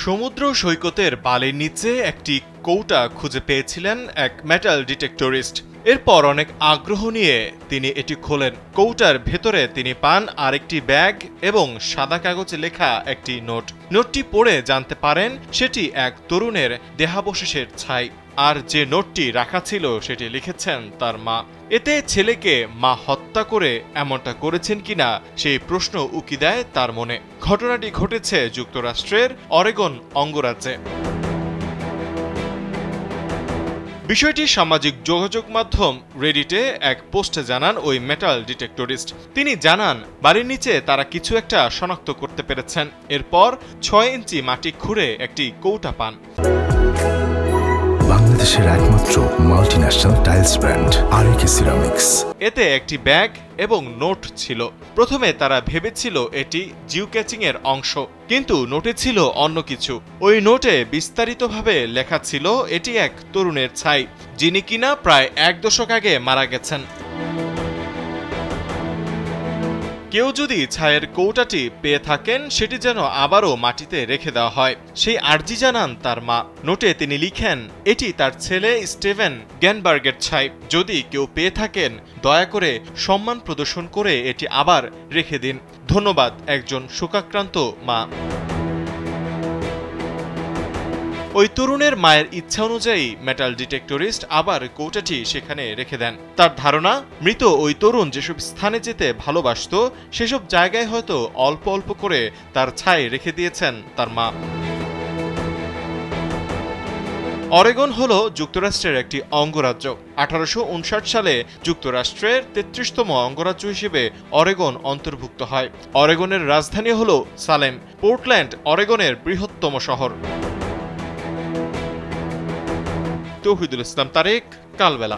সমুদ্র সৈকতের বালির নিচে একটি কৌটা খুঁজে পেয়েছিলেন এক মেটাল ডিটেক্টরিস্ট। এরপর অনেক আগ্রহ নিয়ে তিনি এটি খোলেন। কৌটার ভেতরে তিনি পান আরেকটি ব্যাগ এবং সাদা কাগজে লেখা একটি নোট। নোটটি পড়ে জানতে পারেন সেটি এক তরুণের দেহাবশেষের ছাই, আর যে নোটটি রাখা ছিল সেটি লিখেছেন তার মা। এতে ছেলেকে মা হত্যা করে এমনটা করেছেন কিনা সেই প্রশ্ন উকি দেয় তার মনে। ঘটনাটি ঘটেছে যুক্তরাষ্ট্রের অরেগন অঙ্গরাজ্যে। বিষয়টি সামাজিক যোগাযোগ মাধ্যম রেডিটে এক পোস্টে জানান ওই মেটাল ডিটেক্টরিস্ট। তিনি জানান বাড়ির নিচে তারা কিছু একটা শনাক্ত করতে পেরেছেন। এরপর ৬ ইঞ্চি মাটি খুঁড়ে একটি কৌটা পান। বাংলাদেশের একমাত্র মাল্টিন্যাশনাল টাইলস ব্র্যান্ড আরএকে সিরামিক্স। এতে একটি ব্যাগ এবং নোট ছিল। প্রথমে তারা ভেবেছিল এটি জিওক্যাচিং এর অংশ, কিন্তু নোটে ছিল অন্য কিছু। ওই নোটে বিস্তারিতভাবে লেখা ছিল এটি এক তরুণের ছাই, যিনি কিনা প্রায় ১ দশক আগে মারা গেছেন। কেউ যদি ছায়ের কৌটাটি পেয়ে থাকেন সেটি যেন আবারও মাটিতে রেখে দেওয়া হয়, সেই আর্জি জানান তার মা। নোটে তিনি লিখেন এটি তার ছেলে স্টিভেন গ্যানবার্গের ছাই। যদি কেউ পেয়ে থাকেন দয়া করে সম্মান প্রদর্শন করে এটি আবার রেখে দিন। ধন্যবাদ, একজন শোকাক্রান্ত মা। ওই তরুণের মায়ের ইচ্ছা অনুযায়ী মেটাল ডিটেক্টরিস্ট আবার কৌটাটি সেখানে রেখে দেন। তার ধারণা মৃত ওই তরুণ যেসব স্থানে যেতে ভালোবাসত সেসব জায়গায় হয়তো অল্প অল্প করে তার ছাই রেখে দিয়েছেন তার মা। অরেগন হল যুক্তরাষ্ট্রের একটি অঙ্গরাজ্য। 1859 সালে যুক্তরাষ্ট্রের 33তম অঙ্গরাজ্য হিসেবে অরেগন অন্তর্ভুক্ত হয়। অরেগনের রাজধানী হল সালেম। পোর্টল্যান্ড অরেগনের বৃহত্তম শহর। তৌহিদুল ইসলাম তারেক, কালবেলা।